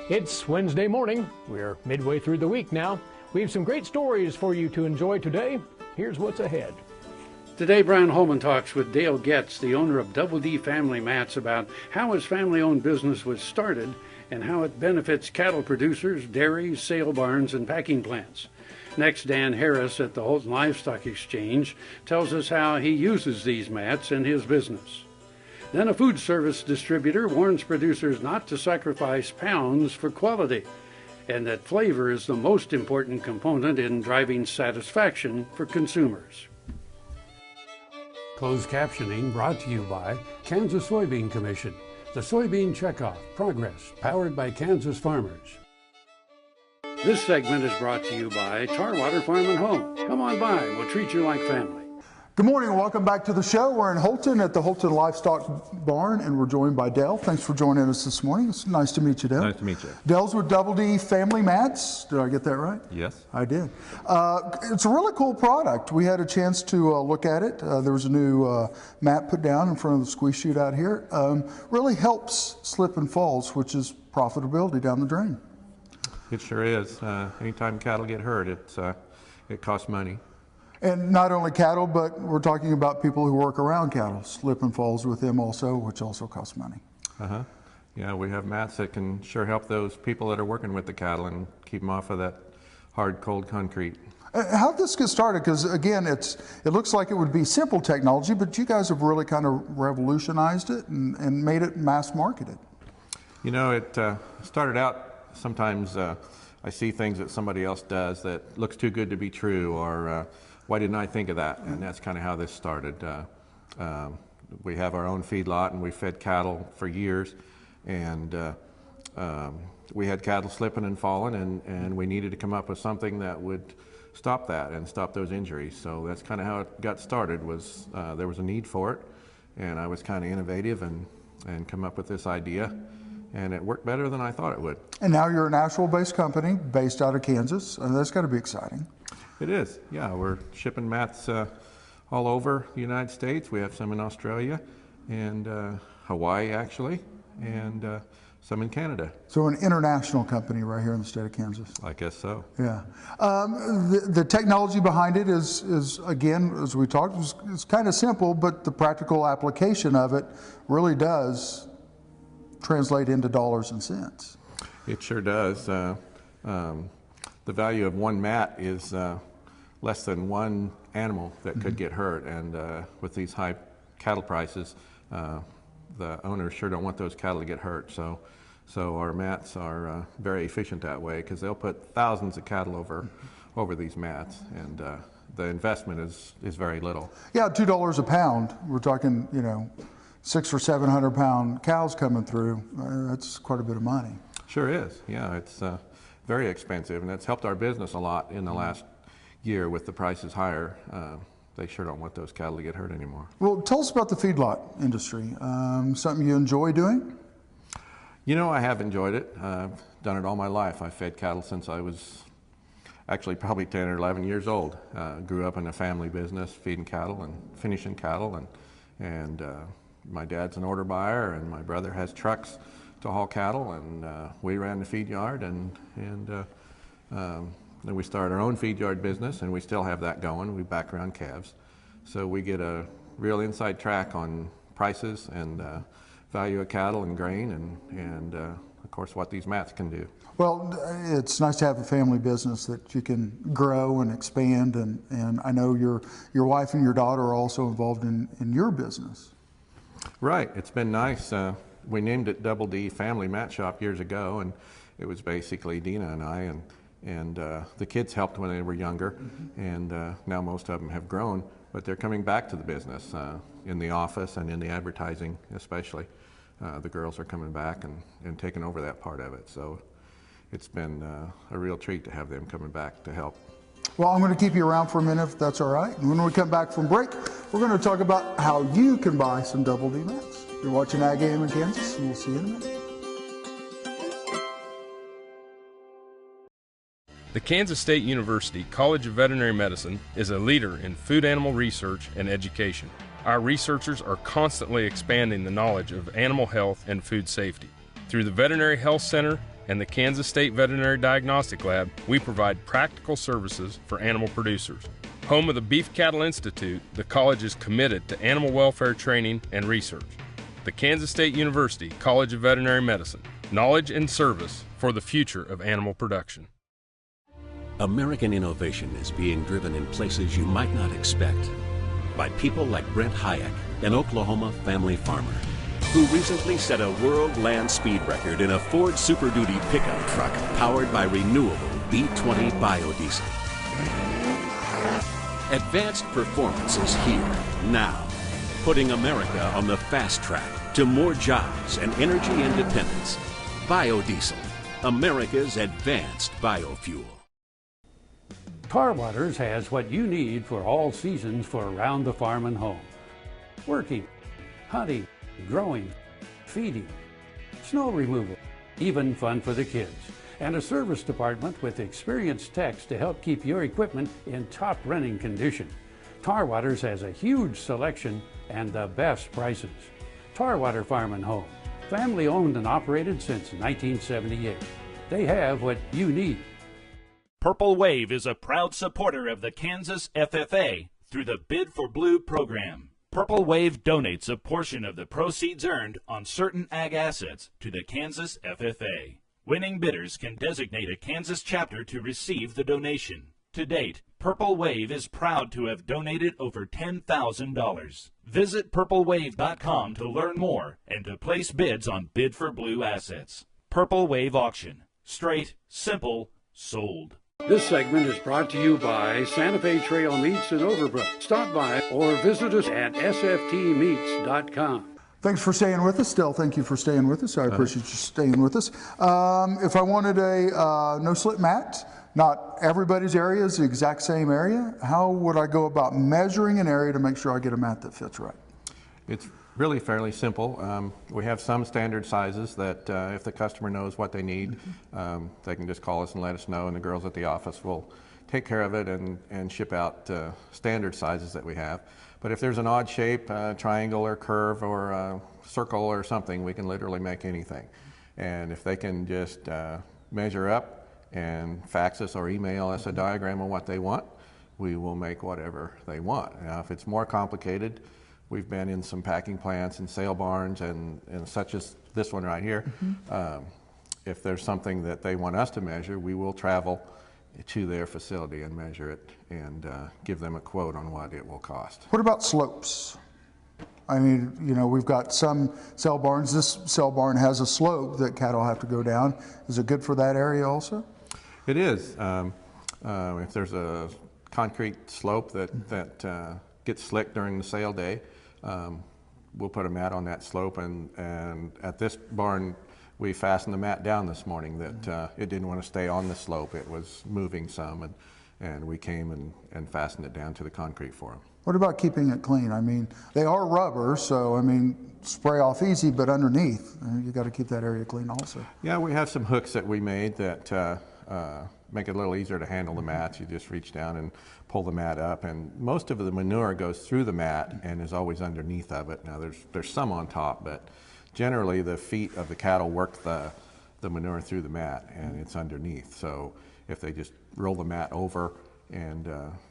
It's Wednesday morning. We're midway through the week now. We have some great stories for you to enjoy today. Here's what's ahead. Today, Brian Holman talks with Dale Getz, the owner of Double D Family Mats, about how his family-owned business was started and how it benefits cattle producers, dairies, sale barns, and packing plants. Next, Dan Harris at the Holton Livestock Exchange tells us how he uses these mats in his business. Then a food service distributor warns producers not to sacrifice pounds for quality, and that flavor is the most important component in driving satisfaction for consumers. Closed captioning brought to you by Kansas Soybean Commission, the Soybean Checkoff Progress, powered by Kansas farmers. This segment is brought to you by Tarwater Farm and Home. Come on by, we'll treat you like family. Good morning and welcome back to the show. We're in Holton at the Holton Livestock Barn and we're joined by Dale. Thanks for joining us this morning. It's nice to meet you, Dale. Nice to meet you. Dale's with Double D Family Mats. Did I get that right? Yes. I did. It's a really cool product. We had a chance to look at it. There was a new mat put down in front of the squeeze chute out here. Really helps slip and falls, which is profitability down the drain. It sure is. Anytime cattle get hurt, it costs money. And not only cattle, but we're talking about people who work around cattle. Slip and falls with them also, which also costs money. Yeah, we have mats that can sure help those people that are working with the cattle and keep them off of that hard, cold concrete. How did this get started? Because again, it looks like it would be simple technology, but you guys have really kind of revolutionized it and made it mass marketed. You know, it started out, sometimes I see things that somebody else does that looks too good to be true, or why didn't I think of that? And that's kind of how this started. We have our own feedlot and we fed cattle for years, and we had cattle slipping and falling, and we needed to come up with something that would stop that and stop those injuries. So that's kind of how it got started. Was there was a need for it, and I was kind of innovative and come up with this idea, and it worked better than I thought it would. And now you're a Nashville-based company based out of Kansas, and that's got to be exciting. It is, yeah. We're shipping mats all over the United States. We have some in Australia and Hawaii, actually, and some in Canada. So an international company right here in the state of Kansas. I guess so. Yeah. The technology behind it is again, as we talked, is kind of simple, but the practical application of it really does translate into dollars and cents. It sure does. The value of one mat is less than one animal that could get hurt, and with these high cattle prices, the owners sure don't want those cattle to get hurt. So our mats are very efficient that way, because they'll put thousands of cattle over these mats, and the investment is very little. Yeah, $2 a pound. We're talking, 600 or 700 pound cows coming through. That's quite a bit of money. Sure is. Yeah, it's very expensive, and that's helped our business a lot in the last year with the prices higher. They sure don't want those cattle to get hurt anymore. Well, tell us about the feedlot industry. Something you enjoy doing? You know, I have enjoyed it. I've done it all my life. I fed cattle since I was actually probably 10 or 11 years old. Grew up in a family business, feeding cattle and finishing cattle, and my dad's an order buyer, and my brother has trucks to haul cattle, and we ran the feed yard, and then we started our own feed yard business, and we still have that going. We back around calves, so we get a real inside track on prices and value of cattle and grain, and of course what these mats can do. Well, it's nice to have a family business that you can grow and expand, and I know your wife and your daughter are also involved in your business. Right, it's been nice. We named it Double D Family Mat Shop years ago, and it was basically Dina and I, and the kids helped when they were younger, and now most of them have grown, but they're coming back to the business in the office and in the advertising especially. The girls are coming back and taking over that part of it, so it's been a real treat to have them coming back to help. Well, I'm going to keep you around for a minute if that's all right. And when we come back from break, we're going to talk about how you can buy some Double D mats. You're watching Ag AM in Kansas, and we'll see you in a minute. The Kansas State University College of Veterinary Medicine is a leader in food animal research and education. Our researchers are constantly expanding the knowledge of animal health and food safety. Through the Veterinary Health Center and the Kansas State Veterinary Diagnostic Lab, we provide practical services for animal producers. Home of the Beef Cattle Institute, the college is committed to animal welfare training and research. The Kansas State University College of Veterinary Medicine, knowledge and service for the future of animal production. American innovation is being driven in places you might not expect by people like Brent Hayek, an Oklahoma family farmer, who recently set a world land speed record in a Ford Super Duty pickup truck powered by renewable B20 biodiesel. Advanced performance is here, now, putting America on the fast track to more jobs and energy independence. Biodiesel, America's advanced biofuel. Tar Waters has what you need for all seasons for around the farm and home. Working, hunting, growing, feeding, snow removal, even fun for the kids. And a service department with experienced techs to help keep your equipment in top running condition. Tar Waters has a huge selection and the best prices. Tar Water Farm and Home, family owned and operated since 1978. They have what you need. Purple Wave is a proud supporter of the Kansas FFA through the Bid for Blue program. Purple Wave donates a portion of the proceeds earned on certain ag assets to the Kansas FFA. Winning bidders can designate a Kansas chapter to receive the donation. To date, Purple Wave is proud to have donated over $10,000. Visit purplewave.com to learn more and to place bids on Bid for Blue assets. Purple Wave Auction. Straight, simple, sold. This segment is brought to you by Santa Fe Trail Meats in Overbrook. Stop by or visit us at sftmeats.com. Thanks for staying with us. Still, thank you for staying with us. I appreciate you staying with us. If I wanted a no-slip mat, not everybody's area is the exact same area. How would I go about measuring an area to make sure I get a mat that fits right? It's really fairly simple. We have some standard sizes that if the customer knows what they need, they can just call us and let us know, and the girls at the office will take care of it and ship out standard sizes that we have. But if there's an odd shape, triangle or curve or circle or something, we can literally make anything. And if they can just measure up and fax us or email us a diagram of what they want, we will make whatever they want. Now, if it's more complicated, we've been in some packing plants and sale barns and such as this one right here. If there's something that they want us to measure, we will travel to their facility and measure it and give them a quote on what it will cost. What about slopes? I mean, you know, we've got some sale barns. This sale barn has a slope that cattle have to go down. Is it good for that area also? It is. If there's a concrete slope that gets slick during the sale day, we'll put a mat on that slope, and at this barn we fastened the mat down this morning that it didn't want to stay on the slope. It was moving some, and we came and fastened it down to the concrete for them. What about keeping it clean? I mean, they are rubber, so I mean, spray off easy, but underneath, you got to keep that area clean also. Yeah, we have some hooks that we made that make it a little easier to handle the mats. You just reach down and pull the mat up, and most of the manure goes through the mat and is always underneath of it. Now there's some on top, but generally the feet of the cattle work the manure through the mat, and it's underneath. So if they just roll the mat over and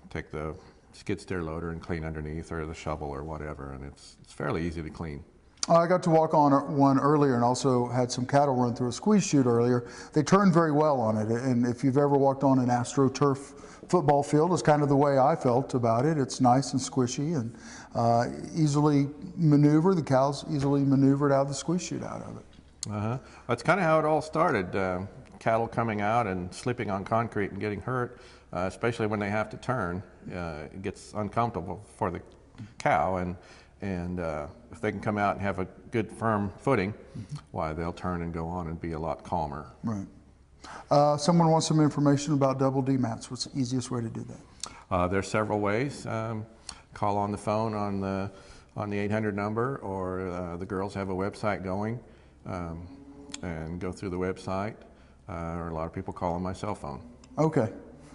take the skid steer loader and clean underneath, or the shovel or whatever, and it's fairly easy to clean. I got to walk on one earlier and also had some cattle run through a squeeze chute earlier. They turned very well on it, and if you've ever walked on an AstroTurf football field, it's kind of the way I felt about it. It's nice and squishy and easily maneuvered. The cows easily maneuvered out of the squeeze chute out of it. That's kind of how it all started. Cattle coming out and slipping on concrete and getting hurt, especially when they have to turn. It gets uncomfortable for the cow, and if they can come out and have a good firm footing, why, they'll turn and go on and be a lot calmer. Right. Someone wants some information about double D mats. What's the easiest way to do that? There's several ways. Call on the phone on the 800 number, or the girls have a website going, and go through the website, or a lot of people call on my cell phone. Okay.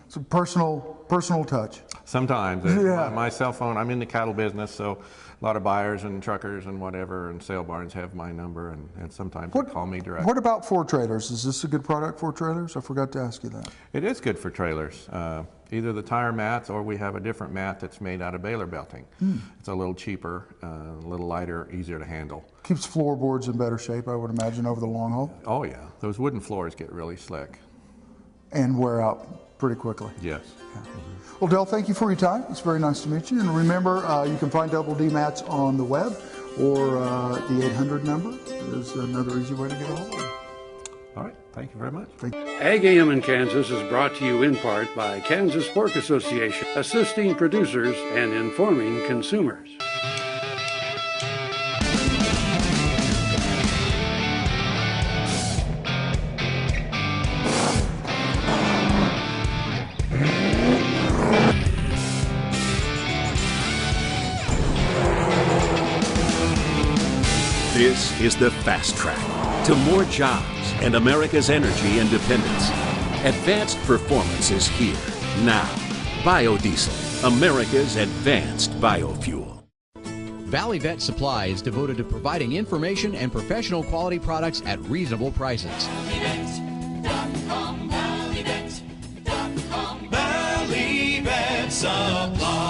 So personal touch. Sometimes. Yeah. My cell phone, I'm in the cattle business, so a lot of buyers and truckers and whatever and sale barns have my number, and sometimes they call me direct. What about for trailers? Is this a good product for trailers? I forgot to ask you that. It is good for trailers. Either the tire mats, or we have a different mat that's made out of baler belting. It's a little cheaper, a little lighter, easier to handle. Keeps Floorboards in better shape, I would imagine, over the long haul. Oh yeah, those wooden floors get really slick. And wear out pretty quickly. Yes. Yeah. Well, Dale, thank you for your time. It's very nice to meet you. And remember, you can find Double D mats on the web, or the 800 number is another easy way to get a hold of them. All right. Thank you very much. Ag AM in Kansas is brought to you in part by Kansas Pork Association, assisting producers and informing consumers. This is the fast track to more jobs and America's energy independence. Advanced performance is here now. Biodiesel, America's advanced biofuel. Valley Vet Supply is devoted to providing information and professional quality products at reasonable prices. ValleyVet.com, ValleyVet.com, Valley Vet Supply.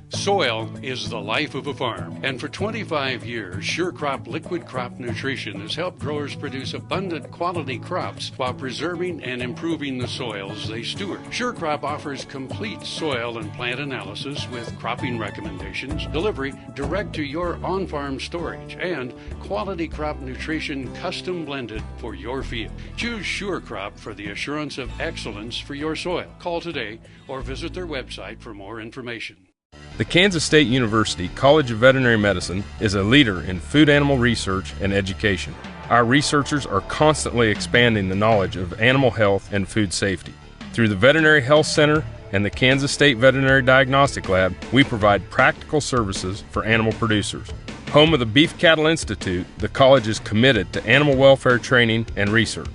Soil is the life of a farm, and for 25 years, SureCrop Liquid Crop Nutrition has helped growers produce abundant quality crops while preserving and improving the soils they steward. SureCrop offers complete soil and plant analysis with cropping recommendations, delivery direct to your on-farm storage, and quality crop nutrition custom blended for your field. Choose SureCrop for the assurance of excellence for your soil. Call today or visit their website for more information. The Kansas State University College of Veterinary Medicine is a leader in food animal research and education. Our researchers are constantly expanding the knowledge of animal health and food safety. Through the Veterinary Health Center and the Kansas State Veterinary Diagnostic Lab, we provide practical services for animal producers. Home of the Beef Cattle Institute, the college is committed to animal welfare training and research.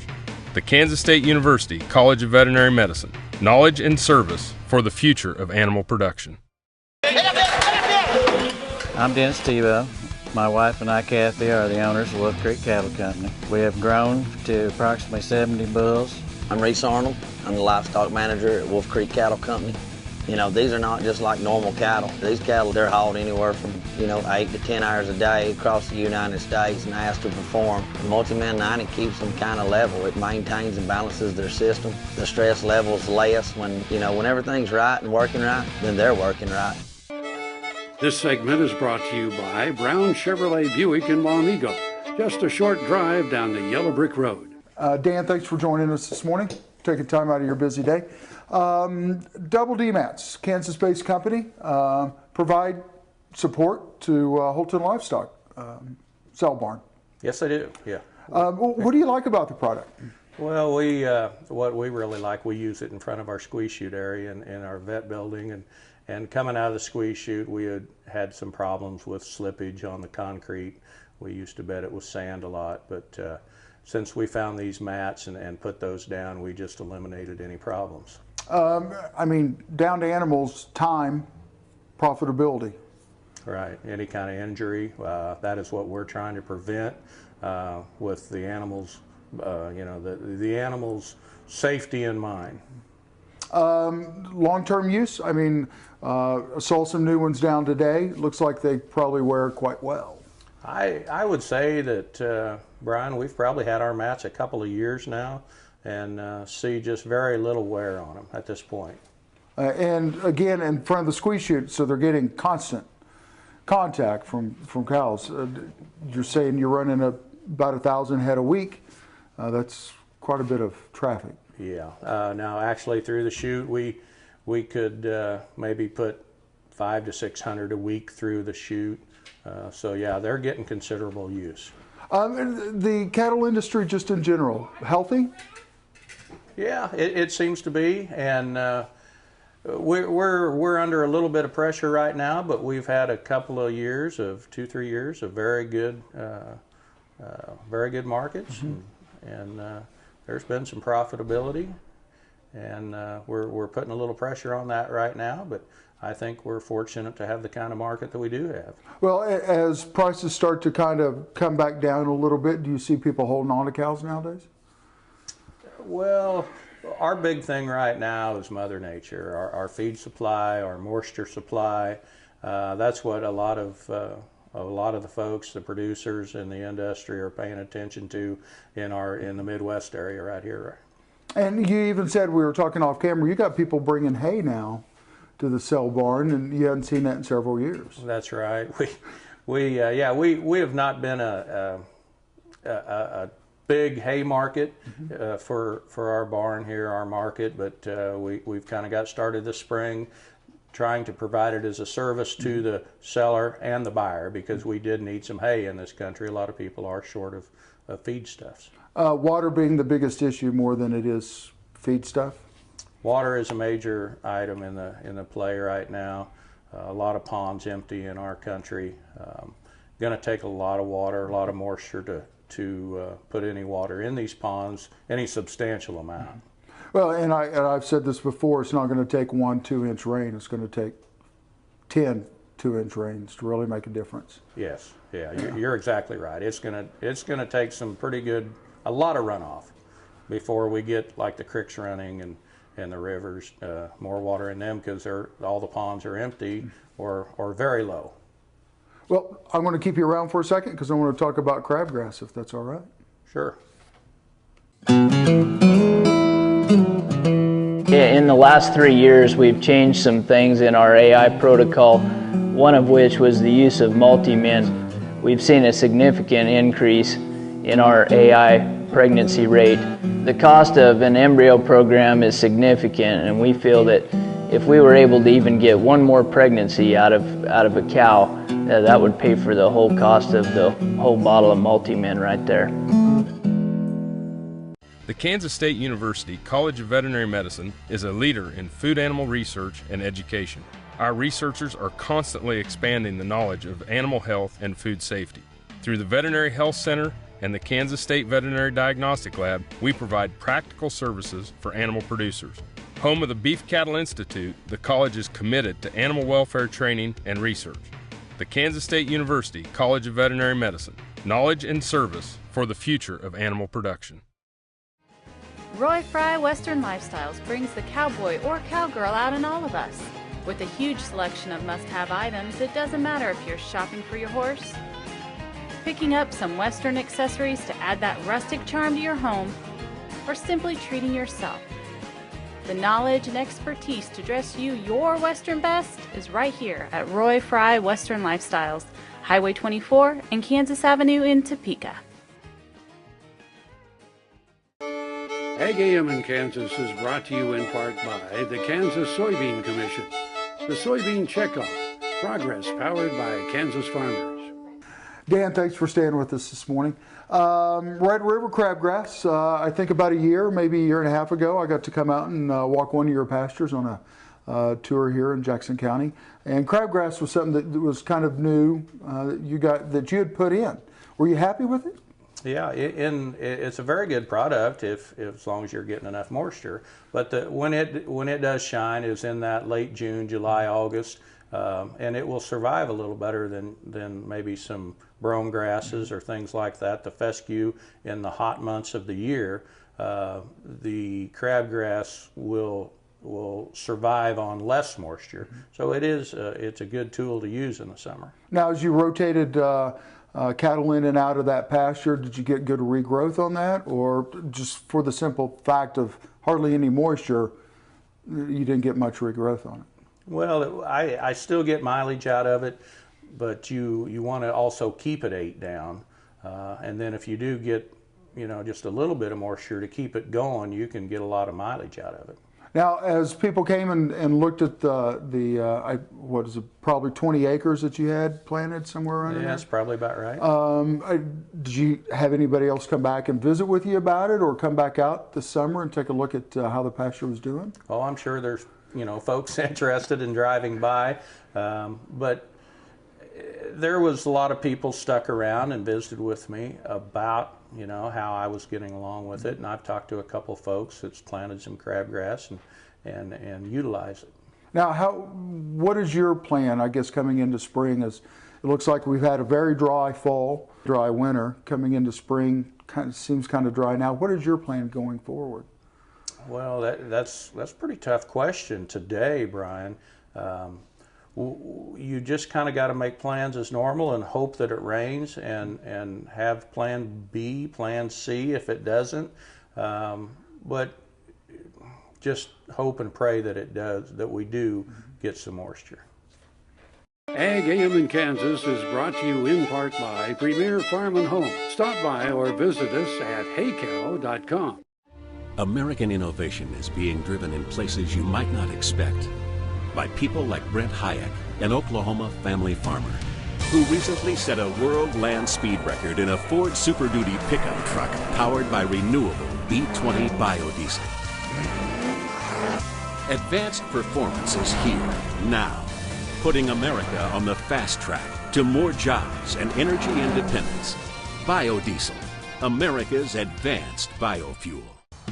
The Kansas State University College of Veterinary Medicine, knowledge and service for the future of animal production. I'm Dennis Tebow. My wife and I, Kathy, are the owners of Wolf Creek Cattle Company. We have grown to approximately 70 bulls. I'm Reese Arnold. I'm the livestock manager at Wolf Creek Cattle Company. You know, these are not just like normal cattle. These cattle, they're hauled anywhere from, 8 to 10 hours a day across the United States and asked to perform. The Multi-Man 90 keeps them kind of level. It maintains and balances their system. The stress level's less when, when everything's right and working right, then they're working right. This segment is brought to you by Brown Chevrolet Buick in Wamego. Just a short drive down the Yellow Brick Road. Dan, thanks for joining us this morning, taking time out of your busy day. Double D Mats, Kansas-based company, provide support to Holton Livestock Sale Barn. Yes, I do. Yeah. What do you like about the product? Well, what we really like, we use it in front of our squeeze chute area in our vet building, and coming out of the squeeze chute, we had some problems with slippage on the concrete. We used to bed it with sand a lot, but since we found these mats and put those down, we just eliminated any problems. Down to animals, time, profitability. Right, any kind of injury, that is what we're trying to prevent with the animals, the animals' safety in mind. Long-term use, I saw some new ones down today. Looks like they probably wear quite well. I would say that, Brian, we've probably had our mats a couple of years now and see just very little wear on them at this point. And again, in front of the squeeze chute, so they're getting constant contact from cows. You're saying you're running about 1,000 head a week. That's quite a bit of traffic. Yeah. Now, actually, through the chute, we could maybe put 500 to 600 a week through the chute. So yeah, they're getting considerable use. The cattle industry, just in general, healthy? Yeah, it seems to be, and we're under a little bit of pressure right now, but we've had a couple of years of 2-3 years of very good markets, and there's been some profitability, and we're putting a little pressure on that right now, but I think we're fortunate to have the kind of market that we do have. Well, as prices start to kind of come back down a little bit, do you see people holding on to cows nowadays? Well, our big thing right now is Mother Nature, our feed supply, our moisture supply. That's what a lot of the folks, the producers in the industry, are paying attention to in the Midwest area right here. And you even said, we were talking off camera, you got people bringing hay now to the sale barn, and you hadn't seen that in several years. That's right. We have not been a big hay market for our barn here, our market, but we've kind of got started this spring trying to provide it as a service to the seller and the buyer, because we did need some hay in this country. A lot of people are short of feedstuffs. Water being the biggest issue more than it is feedstuff? Water is a major item in the play right now. A lot of ponds empty in our country. Going to take a lot of water, a lot of moisture to put any water in these ponds, any substantial amount. Well, and I've said this before, it's not going to take 1 2-inch rain. It's going to take 10 2-inch rains to really make a difference. Yes, yeah, you're exactly right. It's going to take some pretty good, a lot of runoff before we get like the creeks running and the rivers, more water in them, because all the ponds are empty or very low. Well, I'm going to keep you around for a second because I want to talk about crabgrass, if that's all right. Sure. In the last 3 years, we've changed some things in our AI protocol, one of which was the use of multi-min. We've seen a significant increase in our AI pregnancy rate. The cost of an embryo program is significant, and we feel that if we were able to even get one more pregnancy out of a cow, that would pay for the whole cost of the whole bottle of multi-min right there. The Kansas State University College of Veterinary Medicine is a leader in food animal research and education. Our researchers are constantly expanding the knowledge of animal health and food safety. Through the Veterinary Health Center and the Kansas State Veterinary Diagnostic Lab, we provide practical services for animal producers. Home of the Beef Cattle Institute, the college is committed to animal welfare training and research. The Kansas State University College of Veterinary Medicine, knowledge and service for the future of animal production. Roy Fry Western Lifestyles brings the cowboy or cowgirl out in all of us. With a huge selection of must-have items, it doesn't matter if you're shopping for your horse, picking up some Western accessories to add that rustic charm to your home, or simply treating yourself. The knowledge and expertise to dress you your Western best is right here at Roy Fry Western Lifestyles, Highway 24 and Kansas Avenue in Topeka. Ag AM in Kansas is brought to you in part by the Kansas Soybean Commission. The Soybean Checkoff, progress powered by Kansas farmers. Dan, thanks for staying with us this morning. Right at River Crabgrass, I think about maybe a year and a half ago, I got to come out and walk one of your pastures on a tour here in Jackson County. And crabgrass was something that was kind of new that you had put in. Were you happy with it? Yeah, it's a very good product if as long as you're getting enough moisture. But when it does shine is in that late June, July, August, and it will survive a little better than maybe some brome grasses or things like that. The fescue in the hot months of the year, the crabgrass will survive on less moisture. So it's a good tool to use in the summer. Now, as you rotated cattle in and out of that pasture, did you get good regrowth on that, or just for the simple fact of hardly any moisture, you didn't get much regrowth on it? Well, I still get mileage out of it, but you want to also keep it 8 down, and then if you do get just a little bit of moisture to keep it going, you can get a lot of mileage out of it. Now, as people came and looked at what is it, probably 20 acres that you had planted somewhere around there? Yeah, that's probably about right. Did you have anybody else come back and visit with you about it, or come back out this summer and take a look at how the pasture was doing? Well, I'm sure there's folks interested in driving by, but there was a lot of people stuck around and visited with me about, you know, how I was getting along with it, and I've talked to a couple folks that's planted some crabgrass and utilize it. Now, what is your plan, I guess, coming into spring? It looks like we've had a very dry fall, dry winter. Coming into spring, seems kind of dry now. What is your plan going forward? Well, that's a pretty tough question today, Brian. You just kind of got to make plans as normal and hope that it rains, and have plan B, plan C if it doesn't. But just hope and pray that it does, that we do get some moisture. Ag AM in Kansas is brought to you in part by Premier Farm and Home. Stop by or visit us at heycow.com. American innovation is being driven in places you might not expect by people like Brent Hayek, an Oklahoma family farmer, who recently set a world land speed record in a Ford Super Duty pickup truck powered by renewable B20 biodiesel. Advanced performance is here, now, putting America on the fast track to more jobs and energy independence. Biodiesel, America's advanced biofuel.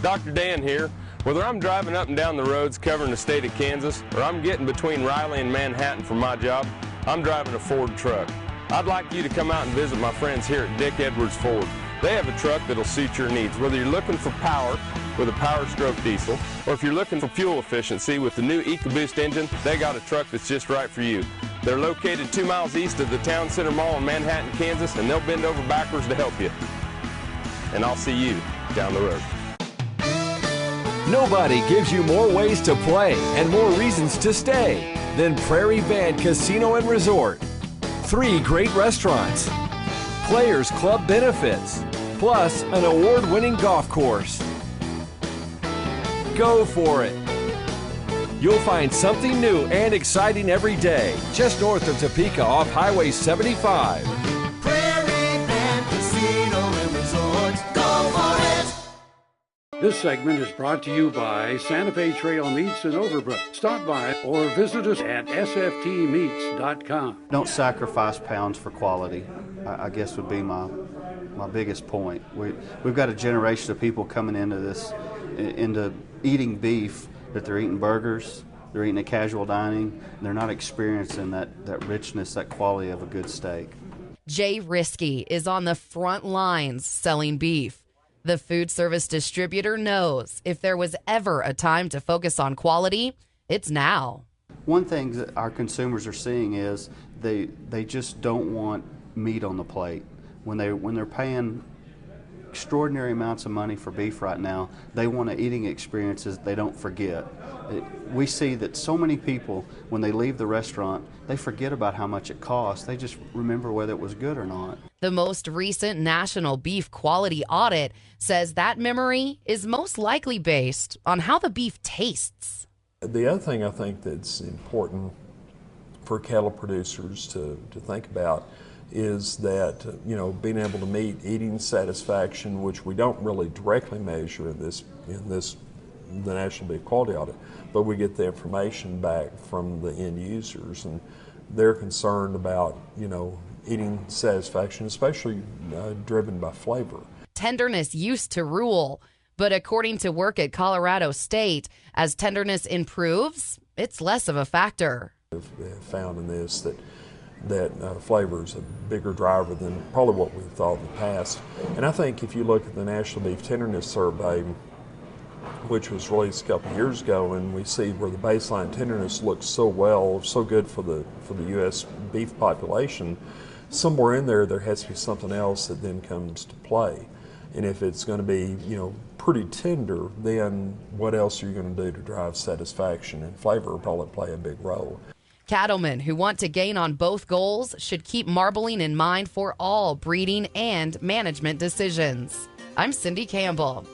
Dr. Dan here. Whether I'm driving up and down the roads covering the state of Kansas, or I'm getting between Riley and Manhattan for my job, I'm driving a Ford truck. I'd like you to come out and visit my friends here at Dick Edwards Ford. They have a truck that'll suit your needs, whether you're looking for power with a Power Stroke diesel, or if you're looking for fuel efficiency with the new EcoBoost engine, they got a truck that's just right for you. They're located 2 miles east of the Town Center Mall in Manhattan, Kansas, and they'll bend over backwards to help you. And I'll see you down the road. Nobody gives you more ways to play and more reasons to stay than Prairie Band Casino and Resort. 3 great restaurants, Players Club benefits, plus an award-winning golf course. Go for it. You'll find something new and exciting every day, just north of Topeka off Highway 75. Prairie Band Casino and Resort. Go for it! This segment is brought to you by Santa Fe Trail Meats in Overbrook. Stop by or visit us at sftmeats.com. Don't sacrifice pounds for quality, I guess would be my biggest point. We've got a generation of people coming into eating beef, that they're eating burgers, they're eating at casual dining, and they're not experiencing that richness, that quality of a good steak. Jay Risky is on the front lines selling beef. The food service distributor knows if there was ever a time to focus on quality, it's now. One thing that our consumers are seeing is they just don't want meat on the plate. When they're paying extraordinary amounts of money for beef right now, they want eating experiences they don't forget. We see that so many people, when they leave the restaurant, they forget about how much it costs. They just remember whether it was good or not. The most recent national beef quality audit says that memory is most likely based on how the beef tastes. The other thing I think that's important for cattle producers to think about is that, being able to meet eating satisfaction, which we don't really directly measure in the National Beef Quality Audit, but we get the information back from the end users, and they're concerned about, eating satisfaction, especially driven by flavor. Tenderness used to rule, but according to work at Colorado State, as tenderness improves, it's less of a factor. We've found in this that flavor is a bigger driver than probably what we thought in the past. And I think if you look at the National Beef Tenderness Survey, which was released a couple of years ago, and we see where the baseline tenderness looks so good for the U.S. beef population, somewhere in there has to be something else that then comes to play. And if it's going to be, pretty tender, then what else are you going to do to drive satisfaction? And flavor will probably play a big role. Cattlemen who want to gain on both goals should keep marbling in mind for all breeding and management decisions. I'm Cindy Campbell.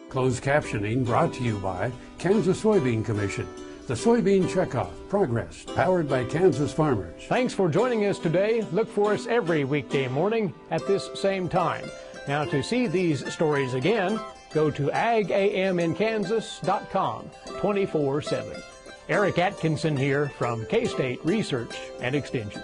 Closed captioning brought to you by Kansas Soybean Commission. The Soybean Checkoff Progress, powered by Kansas farmers. Thanks for joining us today. Look for us every weekday morning at this same time. Now, to see these stories again, go to agaminkansas.com 24/7. Eric Atkinson here from K-State Research and Extension.